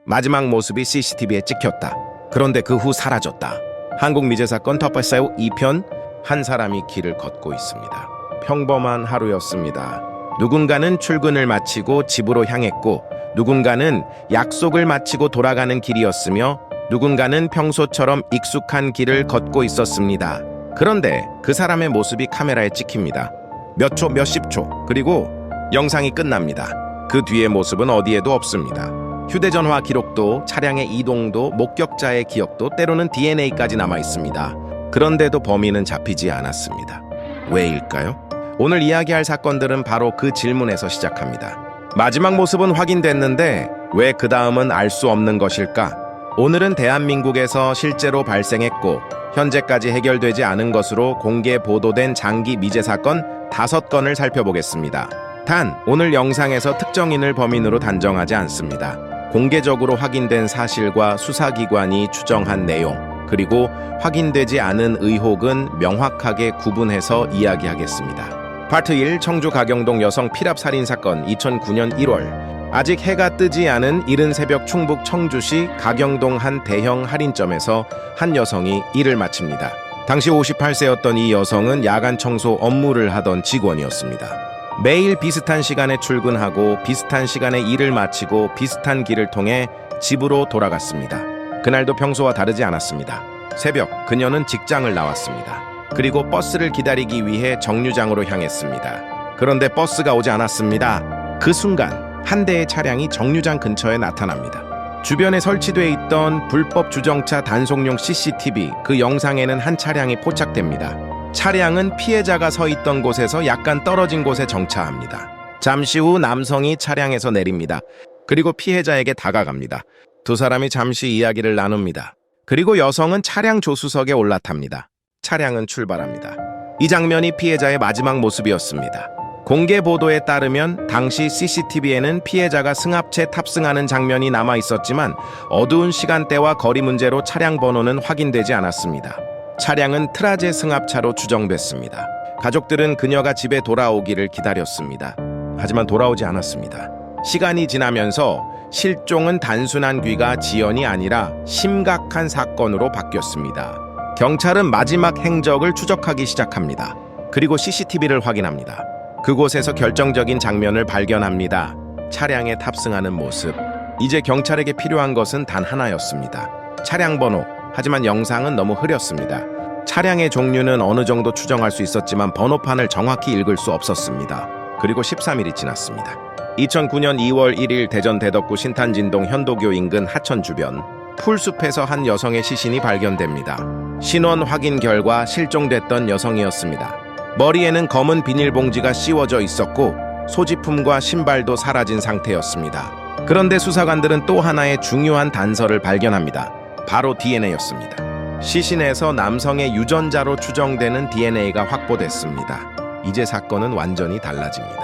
마지막 모습이 CCTV에 찍혔다. 그런데 그 후 사라졌다. 한국 미제 사건 덮어싸요 2편. 한 사람이 길을 걷고 있습니다. 평범한 하루였습니다. 누군가는 출근을 마치고 집으로 향했고, 누군가는 약속을 마치고 돌아가는 길이었으며, 누군가는 평소처럼 익숙한 길을 걷고 있었습니다. 그런데 그 사람의 모습이 카메라에 찍힙니다. 몇 초, 몇십 초, 그리고 영상이 끝납니다. 그 뒤의 모습은 어디에도 없습니다. 휴대전화 기록도, 차량의 이동도, 목격자의 기억도, 때로는 DNA까지 남아 있습니다. 그런데도 범인은 잡히지 않았습니다. 왜일까요? 오늘 이야기할 사건들은 바로 그 질문에서 시작합니다. 마지막 모습은 확인됐는데 왜 그 다음은 알 수 없는 것일까? 오늘은 대한민국에서 실제로 발생했고 현재까지 해결되지 않은 것으로 공개 보도된 장기 미제 사건 5건을 살펴보겠습니다. 단, 오늘 영상에서 특정인을 범인으로 단정하지 않습니다. 공개적으로 확인된 사실과 수사기관이 추정한 내용, 그리고 확인되지 않은 의혹은 명확하게 구분해서 이야기하겠습니다. 파트 1, 청주 가경동 여성 피랍 살인 사건 2009년 1월. 아직 해가 뜨지 않은 이른 새벽 충북 청주시 가경동 한 대형 할인점에서 한 여성이 일을 마칩니다. 당시 58세였던 이 여성은 야간 청소 업무를 하던 직원이었습니다. 매일 비슷한 시간에 출근하고 비슷한 시간에 일을 마치고 비슷한 길을 통해 집으로 돌아갔습니다. 그날도 평소와 다르지 않았습니다. 새벽, 그녀는 직장을 나왔습니다. 그리고 버스를 기다리기 위해 정류장으로 향했습니다. 그런데 버스가 오지 않았습니다. 그 순간 한 대의 차량이 정류장 근처에 나타납니다. 주변에 설치돼 있던 불법 주정차 단속용 CCTV, 그 영상에는 한 차량이 포착됩니다. 차량은 피해자가 서 있던 곳에서 약간 떨어진 곳에 정차합니다. 잠시 후 남성이 차량에서 내립니다. 그리고 피해자에게 다가갑니다. 두 사람이 잠시 이야기를 나눕니다. 그리고 여성은 차량 조수석에 올라탑니다. 차량은 출발합니다. 이 장면이 피해자의 마지막 모습이었습니다. 공개 보도에 따르면 당시 CCTV에는 피해자가 승합차에 탑승하는 장면이 남아 있었지만 어두운 시간대와 거리 문제로 차량 번호는 확인되지 않았습니다. 차량은 트라제 승합차로 추정됐습니다. 가족들은 그녀가 집에 돌아오기를 기다렸습니다. 하지만 돌아오지 않았습니다. 시간이 지나면서 실종은 단순한 귀가 지연이 아니라 심각한 사건으로 바뀌었습니다. 경찰은 마지막 행적을 추적하기 시작합니다. 그리고 CCTV를 확인합니다. 그곳에서 결정적인 장면을 발견합니다. 차량에 탑승하는 모습. 이제 경찰에게 필요한 것은 단 하나였습니다. 차량 번호. 하지만 영상은 너무 흐렸습니다. 차량의 종류는 어느 정도 추정할 수 있었지만 번호판을 정확히 읽을 수 없었습니다. 그리고 13일이 지났습니다. 2009년 2월 1일 대전 대덕구 신탄진동 현도교 인근 하천 주변 풀숲에서 한 여성의 시신이 발견됩니다. 신원 확인 결과 실종됐던 여성이었습니다. 머리에는 검은 비닐봉지가 씌워져 있었고 소지품과 신발도 사라진 상태였습니다. 그런데 수사관들은 또 하나의 중요한 단서를 발견합니다. 바로 DNA였습니다. 시신에서 남성의 유전자로 추정되는 DNA가 확보됐습니다. 이제 사건은 완전히 달라집니다.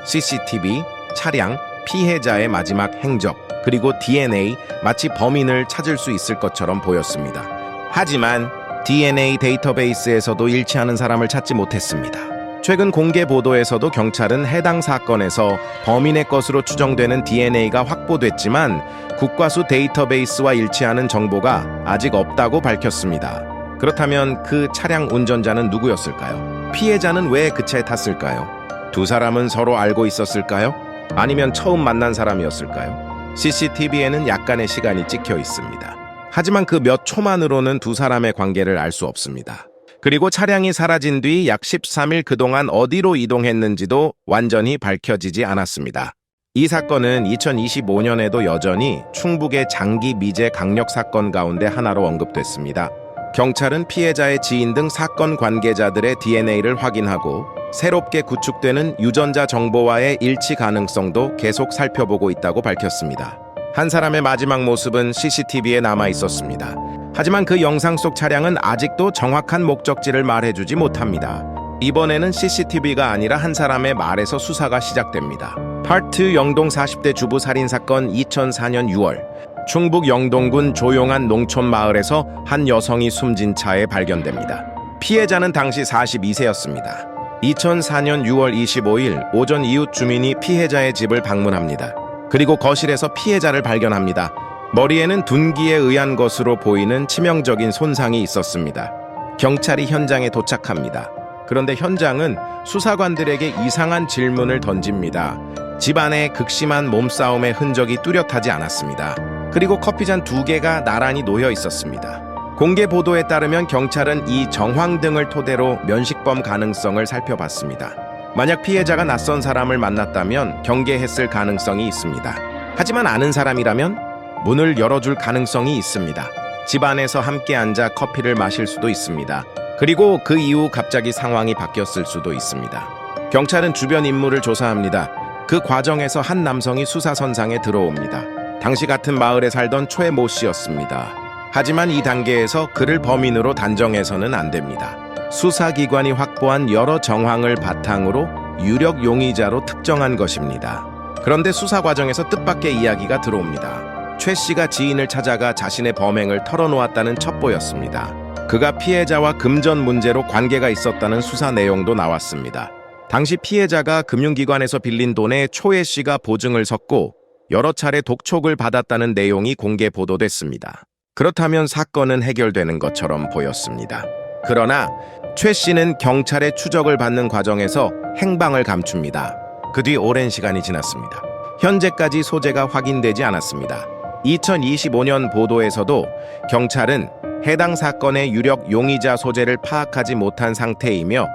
CCTV, 차량, 피해자의 마지막 행적, 그리고 DNA, 마치 범인을 찾을 수 있을 것처럼 보였습니다. 하지만 DNA 데이터베이스에서도 일치하는 사람을 찾지 못했습니다. 최근 공개 보도에서도 경찰은 해당 사건에서 범인의 것으로 추정되는 DNA가 확보됐지만 국과수 데이터베이스와 일치하는 정보가 아직 없다고 밝혔습니다. 그렇다면 그 차량 운전자는 누구였을까요? 피해자는 왜 그 차에 탔을까요? 두 사람은 서로 알고 있었을까요? 아니면 처음 만난 사람이었을까요? CCTV에는 약간의 시간이 찍혀 있습니다. 하지만 그 몇 초만으로는 두 사람의 관계를 알 수 없습니다. 그리고 차량이 사라진 뒤 약 13일 그동안 어디로 이동했는지도 완전히 밝혀지지 않았습니다. 이 사건은 2025년에도 여전히 충북의 장기 미제 강력 사건 가운데 하나로 언급됐습니다. 경찰은 피해자의 지인 등 사건 관계자들의 DNA를 확인하고 새롭게 구축되는 유전자 정보와의 일치 가능성도 계속 살펴보고 있다고 밝혔습니다. 한 사람의 마지막 모습은 CCTV에 남아 있었습니다. 하지만 그 영상 속 차량은 아직도 정확한 목적지를 말해주지 못합니다. 이번에는 CCTV가 아니라 한 사람의 말에서 수사가 시작됩니다. 파트 영동 40대 주부 살인사건 2004년 6월. 충북 영동군 조용한 농촌 마을에서 한 여성이 숨진 차에 발견됩니다. 피해자는 당시 42세였습니다. 2004년 6월 25일 오전 이웃 주민이 피해자의 집을 방문합니다. 그리고 거실에서 피해자를 발견합니다. 머리에는 둔기에 의한 것으로 보이는 치명적인 손상이 있었습니다. 경찰이 현장에 도착합니다. 그런데 현장은 수사관들에게 이상한 질문을 던집니다. 집안에 극심한 몸싸움의 흔적이 뚜렷하지 않았습니다. 그리고 커피잔 2개가 나란히 놓여 있었습니다. 공개 보도에 따르면 경찰은 이 정황 등을 토대로 면식범 가능성을 살펴봤습니다. 만약 피해자가 낯선 사람을 만났다면 경계했을 가능성이 있습니다. 하지만 아는 사람이라면 문을 열어줄 가능성이 있습니다. 집 안에서 함께 앉아 커피를 마실 수도 있습니다. 그리고 그 이후 갑자기 상황이 바뀌었을 수도 있습니다. 경찰은 주변 인물을 조사합니다. 그 과정에서 한 남성이 수사선상에 들어옵니다. 당시 같은 마을에 살던 최 모 씨였습니다. 하지만 이 단계에서 그를 범인으로 단정해서는 안 됩니다. 수사기관이 확보한 여러 정황을 바탕으로 유력 용의자로 특정한 것입니다. 그런데 수사 과정에서 뜻밖의 이야기가 들어옵니다. 최 씨가 지인을 찾아가 자신의 범행을 털어놓았다는 첩보였습니다. 그가 피해자와 금전 문제로 관계가 있었다는 수사 내용도 나왔습니다. 당시 피해자가 금융기관에서 빌린 돈에 초혜 씨가 보증을 섰고 여러 차례 독촉을 받았다는 내용이 공개 보도됐습니다. 그렇다면 사건은 해결되는 것처럼 보였습니다. 그러나 최 씨는 경찰의 추적을 받는 과정에서 행방을 감춥니다. 그 뒤 오랜 시간이 지났습니다. 현재까지 소재가 확인되지 않았습니다. 2025년 보도에서도 경찰은 해당 사건의 유력 용의자 소재를 파악하지 못한 상태이며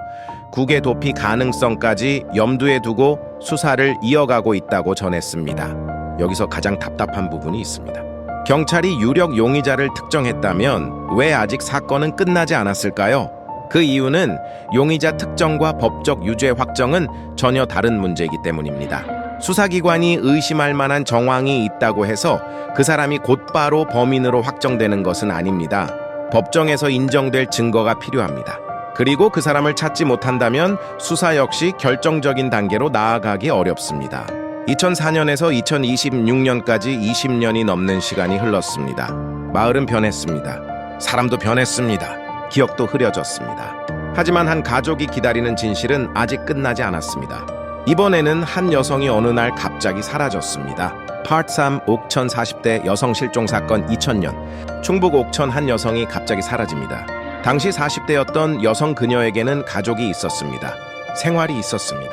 국외 도피 가능성까지 염두에 두고 수사를 이어가고 있다고 전했습니다. 여기서 가장 답답한 부분이 있습니다. 경찰이 유력 용의자를 특정했다면 왜 아직 사건은 끝나지 않았을까요? 그 이유는 용의자 특정과 법적 유죄 확정은 전혀 다른 문제이기 때문입니다. 수사기관이 의심할 만한 정황이 있다고 해서 그 사람이 곧바로 범인으로 확정되는 것은 아닙니다. 법정에서 인정될 증거가 필요합니다. 그리고 그 사람을 찾지 못한다면 수사 역시 결정적인 단계로 나아가기 어렵습니다. 2004년에서 2026년까지 20년이 넘는 시간이 흘렀습니다. 마을은 변했습니다. 사람도 변했습니다. 기억도 흐려졌습니다. 하지만 한 가족이 기다리는 진실은 아직 끝나지 않았습니다. 이번에는 한 여성이 어느 날 갑자기 사라졌습니다. 파트 3 옥천 40대 여성 실종 사건 2000년 충북 옥천 한 여성이 갑자기 사라집니다. 당시 40대였던 여성 그녀에게는 가족이 있었습니다. 생활이 있었습니다.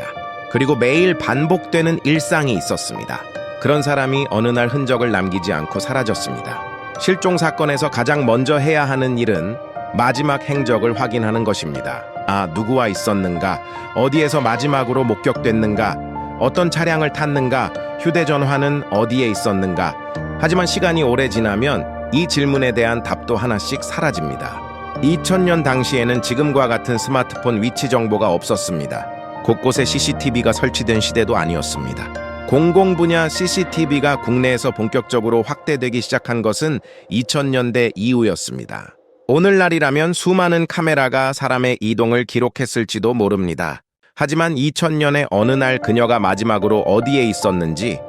그리고 매일 반복되는 일상이 있었습니다. 그런 사람이 어느 날 흔적을 남기지 않고 사라졌습니다. 실종 사건에서 가장 먼저 해야 하는 일은 마지막 행적을 확인하는 것입니다. 누구와 있었는가? 어디에서 마지막으로 목격됐는가? 어떤 차량을 탔는가? 휴대전화는 어디에 있었는가? 하지만 시간이 오래 지나면 이 질문에 대한 답도 하나씩 사라집니다. 2000년 당시에는 지금과 같은 스마트폰 위치 정보가 없었습니다. 곳곳에 CCTV가 설치된 시대도 아니었습니다. 공공 분야 CCTV가 국내에서 본격적으로 확대되기 시작한 것은 2000년대 이후였습니다. 오늘날이라면 수많은 카메라가 사람의 이동을 기록했을지도 모릅니다. 하지만 2000년의 어느 날 그녀가 마지막으로 어디에 있었는지,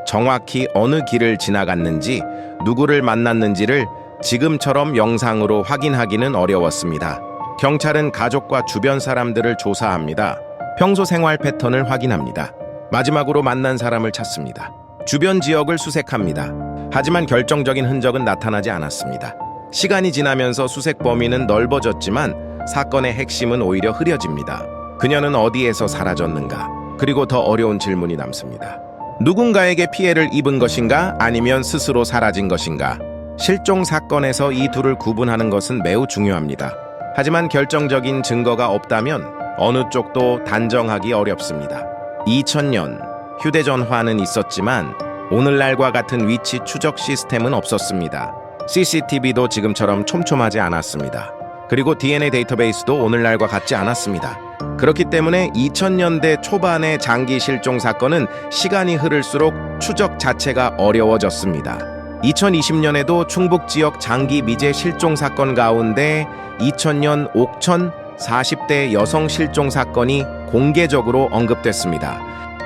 정확히 어느 길을 지나갔는지, 누구를 만났는지를 지금처럼 영상으로 확인하기는 어려웠습니다. 경찰은 가족과 주변 사람들을 조사합니다. 평소 생활 패턴을 확인합니다. 마지막으로 만난 사람을 찾습니다. 주변 지역을 수색합니다. 하지만 결정적인 흔적은 나타나지 않았습니다. 시간이 지나면서 수색 범위는 넓어졌지만 사건의 핵심은 오히려 흐려집니다. 그녀는 어디에서 사라졌는가? 그리고 더 어려운 질문이 남습니다. 누군가에게 피해를 입은 것인가? 아니면 스스로 사라진 것인가? 실종 사건에서 이 둘을 구분하는 것은 매우 중요합니다. 하지만 결정적인 증거가 없다면 어느 쪽도 단정하기 어렵습니다. 2000년 휴대전화는 있었지만 오늘날과 같은 위치 추적 시스템은 없었습니다. CCTV도 지금처럼 촘촘하지 않았습니다. 그리고 DNA 데이터베이스도 오늘날과 같지 않았습니다. 그렇기 때문에 2000년대 초반의 장기 실종 사건은 시간이 흐를수록 추적 자체가 어려워졌습니다. 2020년에도 충북 지역 장기 미제 실종 사건 가운데 2000년 옥천 40대 여성 실종 사건이 공개적으로 언급됐습니다.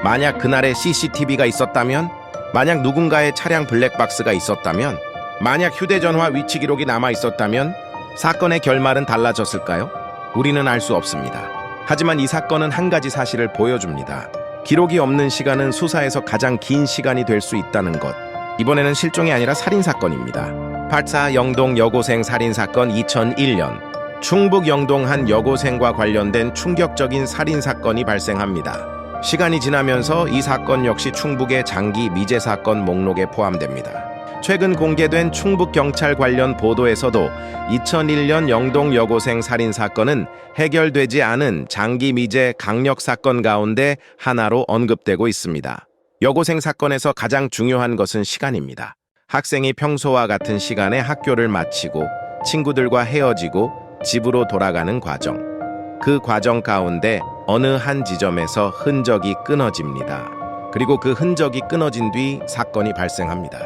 만약 그날의 CCTV가 있었다면, 만약 누군가의 차량 블랙박스가 있었다면, 만약 휴대전화 위치 기록이 남아 있었다면 사건의 결말은 달라졌을까요? 우리는 알 수 없습니다. 하지만 이 사건은 한 가지 사실을 보여줍니다. 기록이 없는 시간은 수사에서 가장 긴 시간이 될 수 있다는 것. 이번에는 실종이 아니라 살인사건입니다. 84 영동 여고생 살인사건 2001년 충북 영동 한 여고생과 관련된 충격적인 살인사건이 발생합니다. 시간이 지나면서 이 사건 역시 충북의 장기 미제 사건 목록에 포함됩니다. 최근 공개된 충북경찰 관련 보도에서도 2001년 영동 여고생 살인사건은 해결되지 않은 장기 미제 강력사건 가운데 하나로 언급되고 있습니다. 여고생 사건에서 가장 중요한 것은 시간입니다. 학생이 평소와 같은 시간에 학교를 마치고 친구들과 헤어지고 집으로 돌아가는 과정. 그 과정 가운데 어느 한 지점에서 흔적이 끊어집니다. 그리고 그 흔적이 끊어진 뒤 사건이 발생합니다.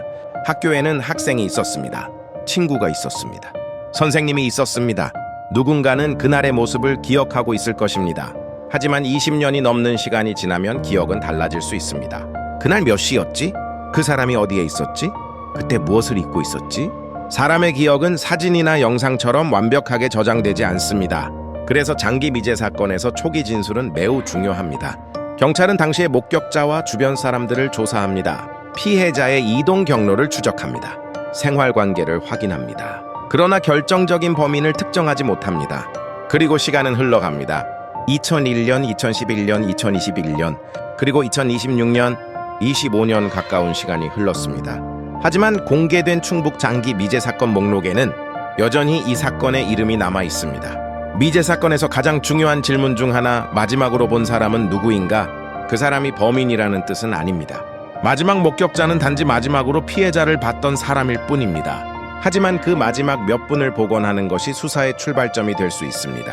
학교에는 학생이 있었습니다. 친구가 있었습니다. 선생님이 있었습니다. 누군가는 그날의 모습을 기억하고 있을 것입니다. 하지만 20년이 넘는 시간이 지나면 기억은 달라질 수 있습니다. 그날 몇 시였지? 그 사람이 어디에 있었지? 그때 무엇을 입고 있었지? 사람의 기억은 사진이나 영상처럼 완벽하게 저장되지 않습니다. 그래서 장기 미제 사건에서 초기 진술은 매우 중요합니다. 경찰은 당시의 목격자와 주변 사람들을 조사합니다. 피해자의 이동 경로를 추적합니다. 생활관계를 확인합니다. 그러나 결정적인 범인을 특정하지 못합니다. 그리고 시간은 흘러갑니다. 2001년, 2011년, 2021년, 그리고 2026년, 25년 가까운 시간이 흘렀습니다. 하지만 공개된 충북 장기 미제 사건 목록에는 여전히 이 사건의 이름이 남아 있습니다. 미제 사건에서 가장 중요한 질문 중 하나, 마지막으로 본 사람은 누구인가? 그 사람이 범인이라는 뜻은 아닙니다. 마지막 목격자는 단지 마지막으로 피해자를 봤던 사람일 뿐입니다. 하지만 그 마지막 몇 분을 보곤 하는 것이 수사의 출발점이 될 수 있습니다.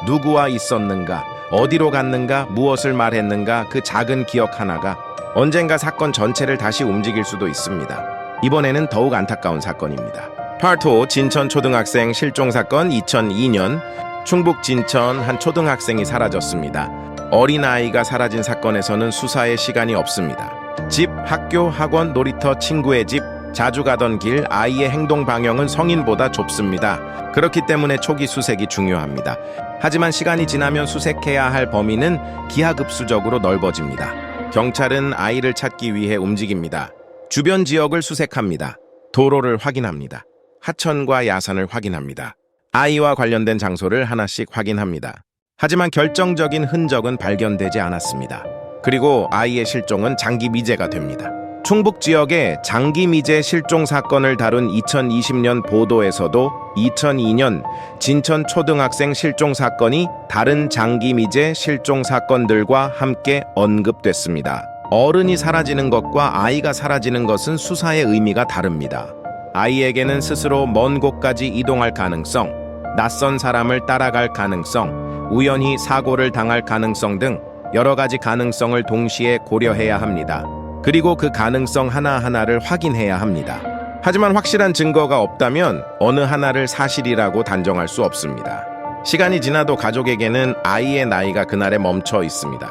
누구와 있었는가, 어디로 갔는가, 무엇을 말했는가, 그 작은 기억 하나가 언젠가 사건 전체를 다시 움직일 수도 있습니다. 이번에는 더욱 안타까운 사건입니다. 파트 5 진천 초등학생 실종 사건 2002년 충북 진천 한 초등학생이 사라졌습니다. 어린아이가 사라진 사건에서는 수사에 시간이 없습니다. 집, 학교, 학원, 놀이터, 친구의 집, 자주 가던 길, 아이의 행동 방향은 성인보다 좁습니다. 그렇기 때문에 초기 수색이 중요합니다. 하지만 시간이 지나면 수색해야 할 범위는 기하급수적으로 넓어집니다. 경찰은 아이를 찾기 위해 움직입니다. 주변 지역을 수색합니다. 도로를 확인합니다. 하천과 야산을 확인합니다. 아이와 관련된 장소를 하나씩 확인합니다. 하지만 결정적인 흔적은 발견되지 않았습니다. 그리고 아이의 실종은 장기 미제가 됩니다. 충북 지역의 장기 미제 실종 사건을 다룬 2020년 보도에서도 2002년 진천 초등학생 실종 사건이 다른 장기 미제 실종 사건들과 함께 언급됐습니다. 어른이 사라지는 것과 아이가 사라지는 것은 수사의 의미가 다릅니다. 아이에게는 스스로 먼 곳까지 이동할 가능성, 낯선 사람을 따라갈 가능성, 우연히 사고를 당할 가능성 등 여러 가지 가능성을 동시에 고려해야 합니다. 그리고 그 가능성 하나하나를 확인해야 합니다. 하지만 확실한 증거가 없다면 어느 하나를 사실이라고 단정할 수 없습니다. 시간이 지나도 가족에게는 아이의 나이가 그날에 멈춰 있습니다.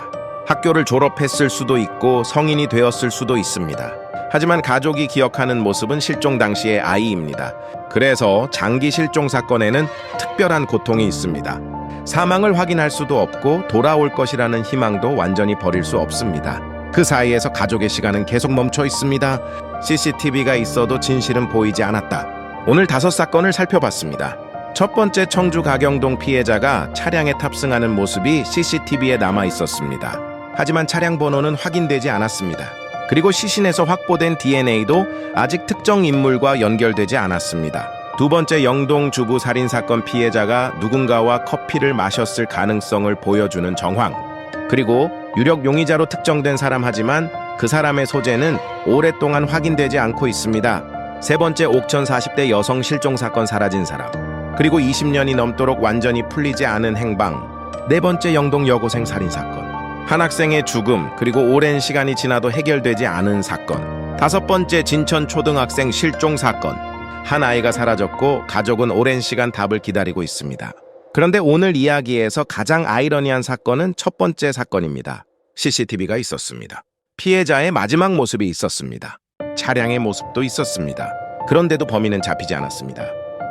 학교를 졸업했을 수도 있고 성인이 되었을 수도 있습니다. 하지만 가족이 기억하는 모습은 실종 당시의 아이입니다. 그래서 장기 실종 사건에는 특별한 고통이 있습니다. 사망을 확인할 수도 없고 돌아올 것이라는 희망도 완전히 버릴 수 없습니다. 그 사이에서 가족의 시간은 계속 멈춰 있습니다. CCTV가 있어도 진실은 보이지 않았다. 오늘 5사건을 살펴봤습니다. 첫 번째, 청주 가경동 피해자가 차량에 탑승하는 모습이 CCTV에 남아 있었습니다. 하지만 차량 번호는 확인되지 않았습니다. 그리고 시신에서 확보된 DNA도 아직 특정 인물과 연결되지 않았습니다. 두 번째, 영동 주부 살인사건 피해자가 누군가와 커피를 마셨을 가능성을 보여주는 정황. 그리고 유력 용의자로 특정된 사람 하지만 그 사람의 소재는 오랫동안 확인되지 않고 있습니다. 세 번째, 옥천 40대 여성 실종사건 사라진 사람. 그리고 20년이 넘도록 완전히 풀리지 않은 행방. 네 번째, 영동 여고생 살인사건. 한 학생의 죽음, 그리고 오랜 시간이 지나도 해결되지 않은 사건. 다섯 번째, 진천 초등학생 실종 사건. 한 아이가 사라졌고 가족은 오랜 시간 답을 기다리고 있습니다. 그런데 오늘 이야기에서 가장 아이러니한 사건은 첫 번째 사건입니다. CCTV가 있었습니다. 피해자의 마지막 모습이 있었습니다. 차량의 모습도 있었습니다. 그런데도 범인은 잡히지 않았습니다.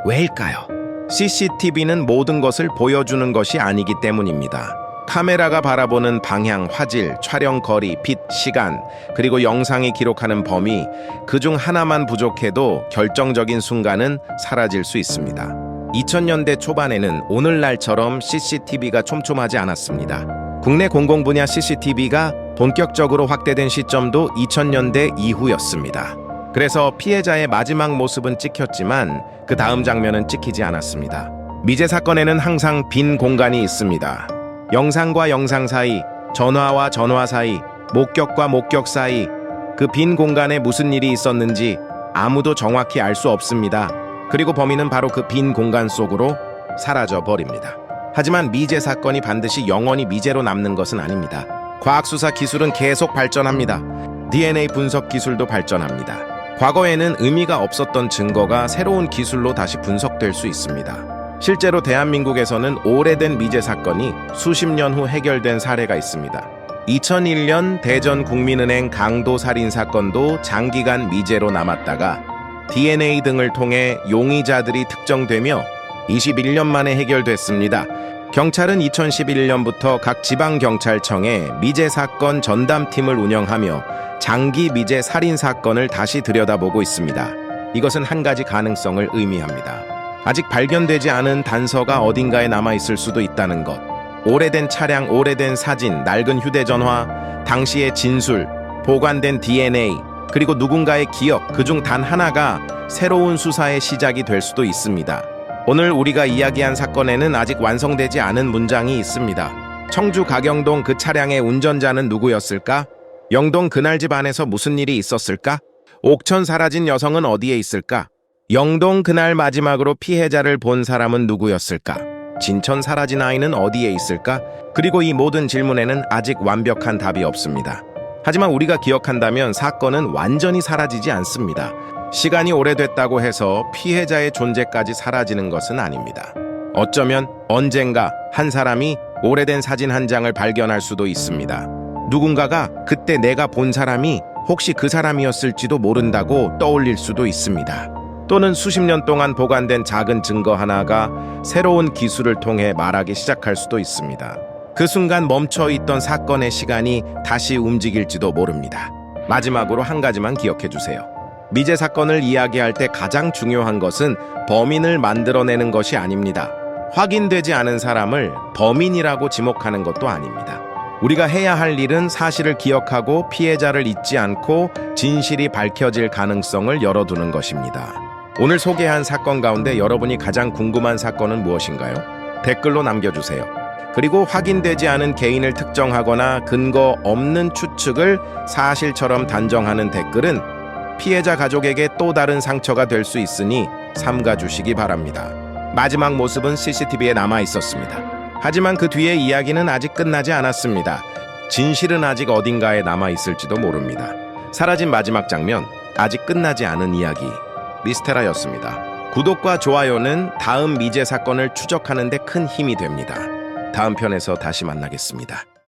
왜일까요? CCTV는 모든 것을 보여주는 것이 아니기 때문입니다. 카메라가 바라보는 방향, 화질, 촬영 거리, 빛, 시간, 그리고 영상이 기록하는 범위, 그중 하나만 부족해도 결정적인 순간은 사라질 수 있습니다. 2000년대 초반에는 오늘날처럼 CCTV가 촘촘하지 않았습니다. 국내 공공분야 CCTV가 본격적으로 확대된 시점도 2000년대 이후였습니다. 그래서 피해자의 마지막 모습은 찍혔지만 그 다음 장면은 찍히지 않았습니다. 미제 사건에는 항상 빈 공간이 있습니다. 영상과 영상 사이, 전화와 전화 사이, 목격과 목격 사이, 그 빈 공간에 무슨 일이 있었는지 아무도 정확히 알 수 없습니다. 그리고 범인은 바로 그 빈 공간 속으로 사라져 버립니다. 하지만 미제 사건이 반드시 영원히 미제로 남는 것은 아닙니다. 과학수사 기술은 계속 발전합니다. DNA 분석 기술도 발전합니다. 과거에는 의미가 없었던 증거가 새로운 기술로 다시 분석될 수 있습니다. 실제로 대한민국에서는 오래된 미제 사건이 수십 년 후 해결된 사례가 있습니다. 2001년 대전 국민은행 강도 살인 사건도 장기간 미제로 남았다가 DNA 등을 통해 용의자들이 특정되며 21년 만에 해결됐습니다. 경찰은 2011년부터 각 지방경찰청에 미제 사건 전담팀을 운영하며 장기 미제 살인 사건을 다시 들여다보고 있습니다. 이것은 한 가지 가능성을 의미합니다. 아직 발견되지 않은 단서가 어딘가에 남아있을 수도 있다는 것. 오래된 차량, 오래된 사진, 낡은 휴대전화, 당시의 진술, 보관된 DNA, 그리고 누군가의 기억, 그중 단 하나가 새로운 수사의 시작이 될 수도 있습니다. 오늘 우리가 이야기한 사건에는 아직 완성되지 않은 문장이 있습니다. 청주 가경동 그 차량의 운전자는 누구였을까? 영동 그날 집 안에서 무슨 일이 있었을까? 옥천 사라진 여성은 어디에 있을까? 영동 그날 마지막으로 피해자를 본 사람은 누구였을까? 진천 사라진 아이는 어디에 있을까? 그리고 이 모든 질문에는 아직 완벽한 답이 없습니다. 하지만 우리가 기억한다면 사건은 완전히 사라지지 않습니다. 시간이 오래됐다고 해서 피해자의 존재까지 사라지는 것은 아닙니다. 어쩌면 언젠가 한 사람이 오래된 사진 한 장을 발견할 수도 있습니다. 누군가가 그때 내가 본 사람이 혹시 그 사람이었을지도 모른다고 떠올릴 수도 있습니다. 또는 수십 년 동안 보관된 작은 증거 하나가 새로운 기술을 통해 말하기 시작할 수도 있습니다. 그 순간 멈춰있던 사건의 시간이 다시 움직일지도 모릅니다. 마지막으로 한 가지만 기억해 주세요. 미제 사건을 이야기할 때 가장 중요한 것은 범인을 만들어내는 것이 아닙니다. 확인되지 않은 사람을 범인이라고 지목하는 것도 아닙니다. 우리가 해야 할 일은 사실을 기억하고 피해자를 잊지 않고 진실이 밝혀질 가능성을 열어두는 것입니다. 오늘 소개한 사건 가운데 여러분이 가장 궁금한 사건은 무엇인가요? 댓글로 남겨주세요. 그리고 확인되지 않은 개인을 특정하거나 근거 없는 추측을 사실처럼 단정하는 댓글은 피해자 가족에게 또 다른 상처가 될 수 있으니 삼가주시기 바랍니다. 마지막 모습은 CCTV에 남아 있었습니다. 하지만 그 뒤의 이야기는 아직 끝나지 않았습니다. 진실은 아직 어딘가에 남아 있을지도 모릅니다. 사라진 마지막 장면, 아직 끝나지 않은 이야기. 미스테라였습니다. 구독과 좋아요는 다음 미제 사건을 추적하는 데 큰 힘이 됩니다. 다음 편에서 다시 만나겠습니다.